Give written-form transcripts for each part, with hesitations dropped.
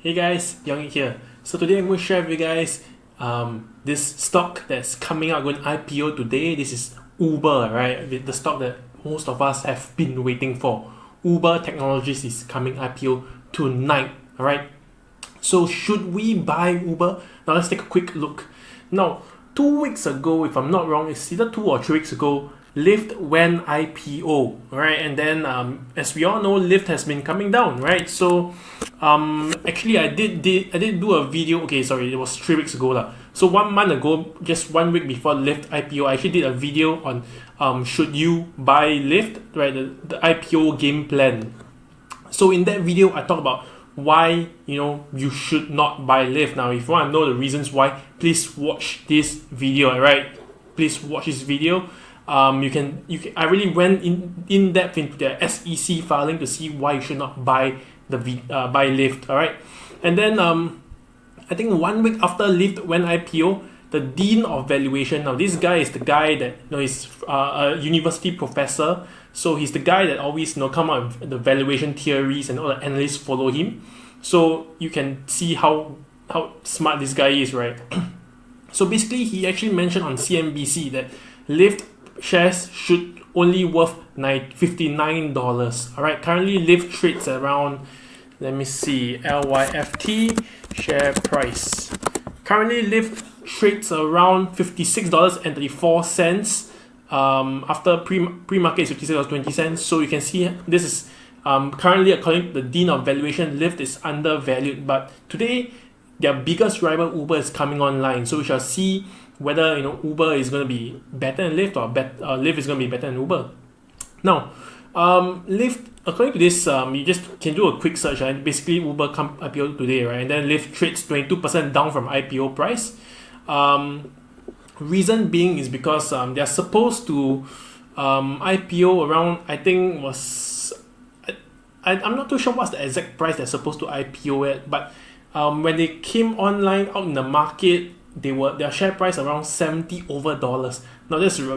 Hey guys, Young here. So today I'm going to share with you guys this stock that's coming out, going IPO today. This is Uber, right? The stock that most of us have been waiting for. Uber Technologies is coming IPO tonight, alright? So should we buy Uber? Now let's take a quick look. Now, 2 weeks ago, if I'm not wrong, it's either 2 or 3 weeks ago, LYFT went IPO, right? And then, as we all know, LYFT has been coming down, right? So, actually, I did do a video. Okay, sorry, it was 3 weeks ago lah. So 1 month ago, just 1 week before LYFT IPO, I actually did a video on should you buy LYFT, right? The IPO game plan. So in that video, I talk about why you should not buy LYFT. Now, if you want to know the reasons why, please watch this video. Alright, please watch this video. You can. I really went in depth into the SEC filing to see why you should not buy buy LYFT. All right, and then I think 1 week after LYFT went IPO, the dean of valuation. Now this guy is the guy that is a university professor. So he's the guy that always come up with the valuation theories, and all the analysts follow him. So you can see how smart this guy is, right? So basically, he actually mentioned on CNBC that LYFT shares should only worth $59. All right, currently LYFT trades around, let me see, LYFT share price. Currently LYFT trades around $56.34. After pre-market is $56.20. So you can see this is currently, according to the dean of valuation, LYFT is undervalued. But today, their biggest rival Uber is coming online. So we shall see whether Uber is going to be better than LYFT, or LYFT is going to be better than Uber. Now, LYFT, according to this, you just can do a quick search, and basically Uber come IPO today, right? And then LYFT trades 22% down from IPO price. Reason being is because they're supposed to IPO around, I think was, I'm not too sure what's the exact price they're supposed to IPO at, but when they came online out in the market, their share price around $70 over. Now that's a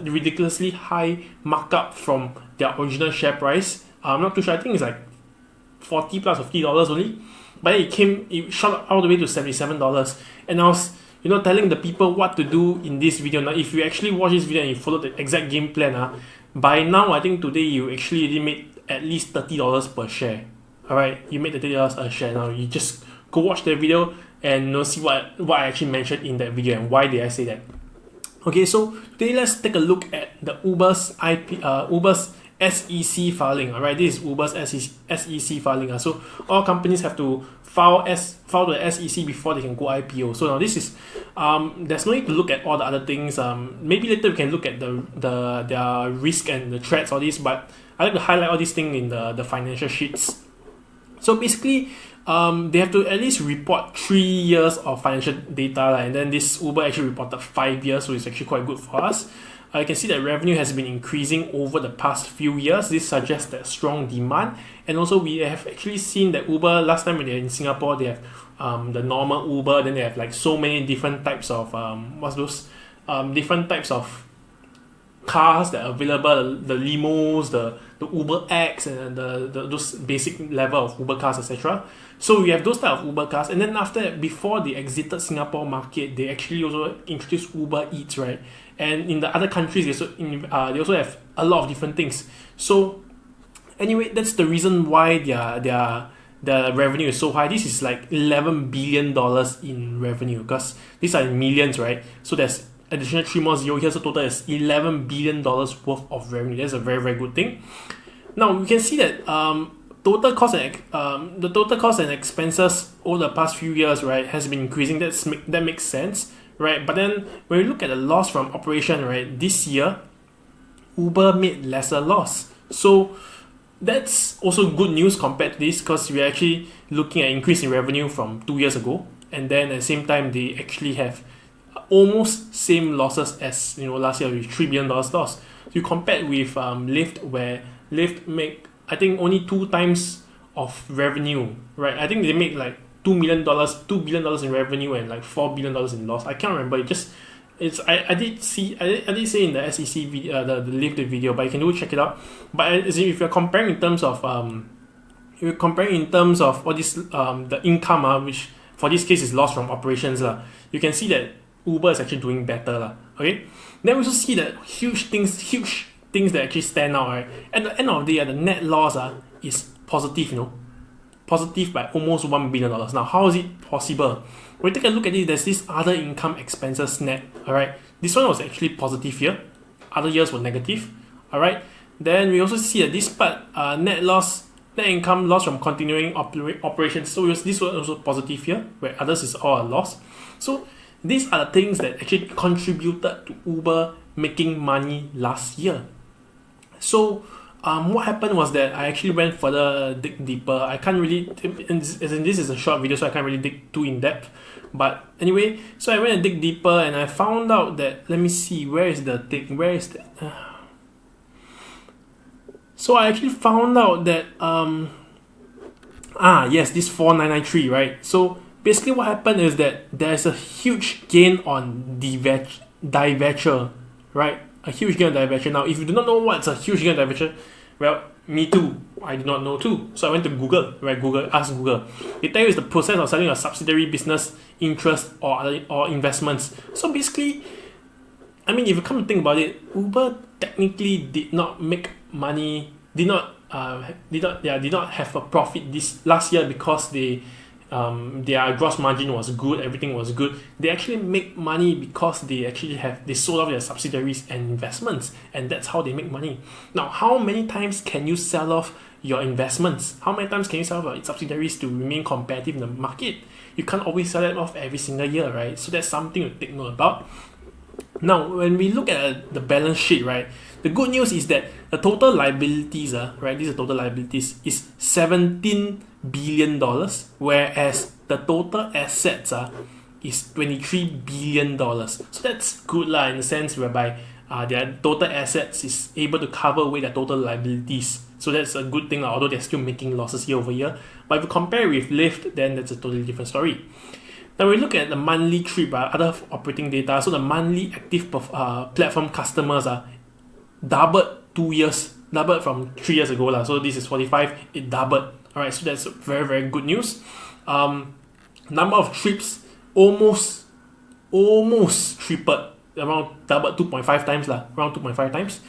ridiculously high markup from their original share price. I'm not too sure. I think it's like $40 plus $50 only, but it shot all the way to $77. And I was telling the people what to do in this video. Now, if you actually watch this video and you follow the exact game plan, by now I think today you actually made at least $30 per share. Alright, you made $30 a share. Now you just go watch the video and see what I actually mentioned in that video and why did I say that. Okay, so today let's take a look at the Uber's SEC filing. Alright, this is Uber's SEC filing. So all companies have to file the SEC before they can go IPO. So now this is there's no need to look at all the other things. Maybe later we can look at their risk and the threats, all this, but I like to highlight all these things in the financial sheets. So basically, they have to at least report 3 years of financial data, and then this Uber actually reported 5 years, so it's actually quite good for us. You can see that revenue has been increasing over the past few years. This suggests that strong demand, and also we have actually seen that Uber, last time when they're in Singapore, they have the normal Uber, then they have like so many different types of different types of cars that are available, the limos, the Uber X, and those basic level of Uber cars, etc. So we have those type of Uber cars, and then after that, before they exited Singapore market, they actually also introduced Uber Eats, right? And in the other countries, they also have a lot of different things. So anyway, that's the reason why their revenue is so high. This is like $11 billion in revenue, because these are in millions, right? So there's additional 3 more zero here, so total is $11 billion worth of revenue. That's a very, very good thing. Now we can see that the total cost and expenses over the past few years, right, has been increasing. That makes sense, right? But then when we look at the loss from operation, right, this year Uber made lesser loss. So that's also good news compared to this, because we're actually looking at increase in revenue from 2 years ago, and then at the same time they actually have almost same losses as last year with $3 billion loss. So you compare with LYFT, where LYFT make, I think, only 2 times of revenue, right? I think they make like $2 billion in revenue and like $4 billion in loss. I can't remember. I did say in the SEC video, the LYFT video, but you can do check it out. But if you're comparing in terms of you compare in terms of all this the income, which for this case is loss from operations, you can see that Uber is actually doing better, okay. Then we also see that huge things that actually stand out, right? At the end of the day, the net loss is positive, positive by almost $1 billion. Now, how is it possible? When we take a look at it, there's this other income expenses net, all right? This one was actually positive here. Other years were negative, all right? Then we also see that this part, net income loss from continuing operations. So this was also positive here, where others is all a loss. So these are the things that actually contributed to Uber making money last year. So what happened was that I actually went further, dig deeper. I can't really, this is a short video, so I can't really dig too in depth. But anyway, so I went and dig deeper, and I found out that, let me see, where is the thing? So I actually found out that yes, this 4993, right? So basically what happened is that there's a huge gain on divestiture, right? A huge gain on divestiture. Now, if you do not know what's a huge gain on divestiture, well, me too. I did not know too. So I went to Google, right? Ask Google. They tell you it's the process of selling a subsidiary business interest or investments. So basically, I mean, if you come to think about it, Uber technically did not make money, did not have a profit this last year because their gross margin was good, everything was good. They actually make money because they sold off their subsidiaries and investments, and that's how they make money. Now, how many times can you sell off your investments? How many times can you sell off your subsidiaries to remain competitive in the market? You can't always sell them off every single year, right? So that's something to take note about. Now, when we look at the balance sheet, right, the good news is that the total liabilities, right, these are total liabilities, is $17 billion, whereas the total assets is $23 billion. So that's good in the sense whereby their total assets is able to cover away their total liabilities. So that's a good thing, although they're still making losses year over year. But if you compare with Lyft, then that's a totally different story. Now we look at the monthly trip, other operating data. So the monthly active platform customers doubled doubled from 3 years ago. So this is 45, it doubled. Alright, so that's very, very good news. Number of trips almost tripled, doubled 2.5 times, around 2.5 times.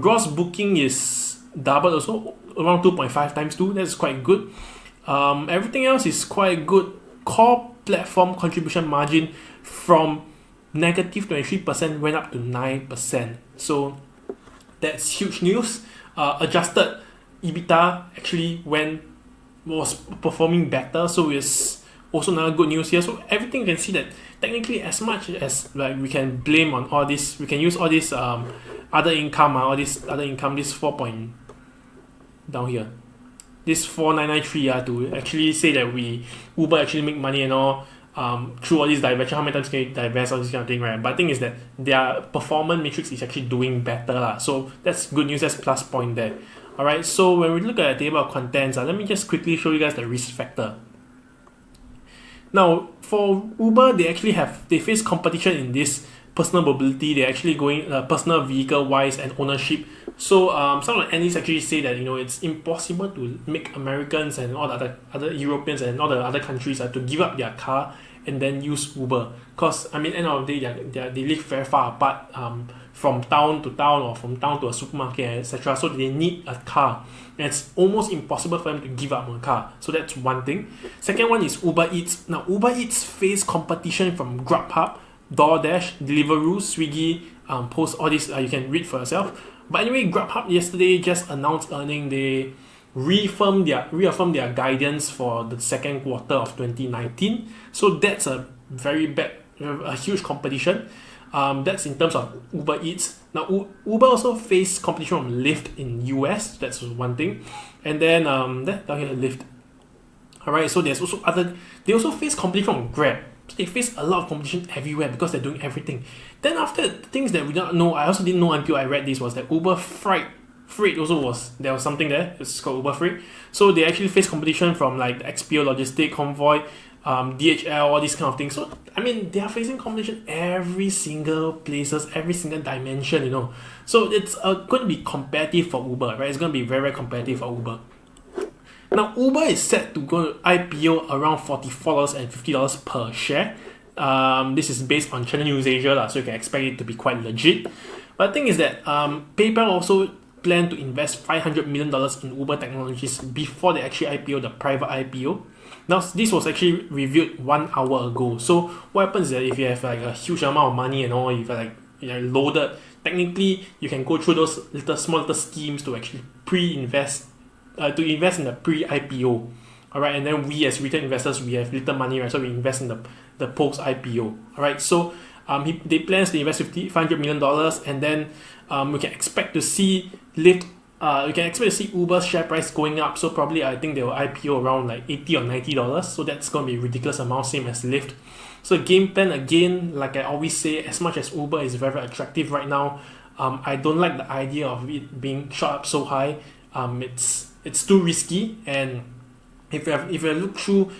Gross booking is doubled also, around 2.5 times too. That's quite good. Everything else is quite good. Core platform contribution margin from negative 23% went up to 9%. So that's huge news. Adjusted EBITDA actually was performing better, so it's also another good news here. So everything you can see that technically, as much as we can blame on all this, we can use all this other income, this 4 point down here, this 4993 to actually say that Uber actually make money and all through all these divestment. How many times can you divest, all this kind of thing, right? But the thing is that their performance matrix is actually doing better, so that's good news. That's plus point there. Alright, so when we look at the table of contents, let me just quickly show you guys the risk factor. Now, for Uber, they face competition in this personal mobility. They're actually going personal vehicle wise and ownership. So some of the analysts actually say that it's impossible to make Americans and all the other Europeans and all the other countries to give up their car and then use Uber, because end of the day they live very far apart, from town to town or from town to a supermarket, etc. So they need a car, and it's almost impossible for them to give up on a car. So that's one thing. Second one is Uber Eats. Now Uber Eats face competition from Grubhub, DoorDash, Deliveroo, Swiggy, Post, all this you can read for yourself. But anyway, Grubhub yesterday just announced earnings. They reaffirmed their guidance for the second quarter of 2019. So that's a huge competition. That's in terms of Uber Eats. Now Uber also faced competition from Lyft in US. That's one thing. And then down here, Lyft. Alright, so there's also they also face competition from Grab. So they face a lot of competition everywhere because they're doing everything. Then after things that we don't know, I also didn't know until I read this, was that Uber Freight also there was something there. It's called Uber Freight. So they actually face competition from the XPO Logistic, Convoy, DHL, all these kind of things. So they are facing competition every single places, every single dimension, So it's going to be competitive for Uber, right? It's going to be very, very competitive for Uber. Now, Uber is set to go to IPO around $44 and $50 per share. This is based on Channel News Asia, so you can expect it to be quite legit. But the thing is that PayPal also plan to invest $500 million in Uber Technologies before they actually IPO, the private IPO. Now, this was actually revealed 1 hour ago. So what happens is that if you have like a huge amount of money and all, if you're loaded, technically you can go through those small little schemes to actually invest in the pre-IPO. Alright, and then we as retail investors, we have little money, right? So we invest in the post-IPO. Alright, so they plans to invest $500 million, and then we can expect to see LYFT. You can expect to see Uber's share price going up. So probably I think they will IPO around like $80 or $90. So that's going to be a ridiculous amount, same as LYFT. So game plan again, like I always say, as much as Uber is very attractive right now, I don't like the idea of it being shot up so high. It's too risky, and if you look through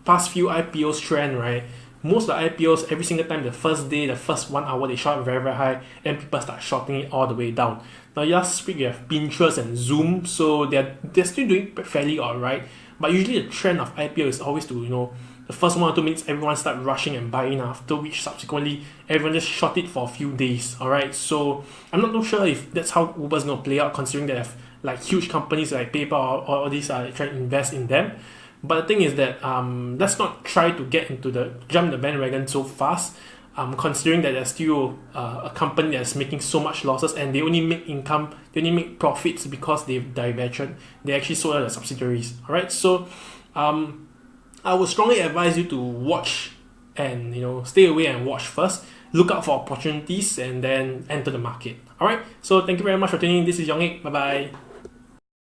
past few IPOs trend, right, most of the IPOs, every single time, the first day, the first 1 hour, they shot very, very high, and people start shorting it all the way down. Now, last week you have Pinterest and Zoom, so they're still doing fairly alright, but usually the trend of IPO is always to, the first 1 or 2 minutes, everyone start rushing and buying, after which subsequently everyone just short it for a few days, alright? So I'm not too sure if that's how Uber's going to play out, considering they have like huge companies like PayPal or all these are trying to invest in them. But the thing is that let's not try to jump the bandwagon so fast, considering that there's still a company that's making so much losses, and they only make profits because they've divested. They actually sold out the subsidiaries. Alright, so I would strongly advise you to watch and stay away and watch first. Look out for opportunities and then enter the market. Alright, so thank you very much for tuning in. This is Yong Ek. Bye bye.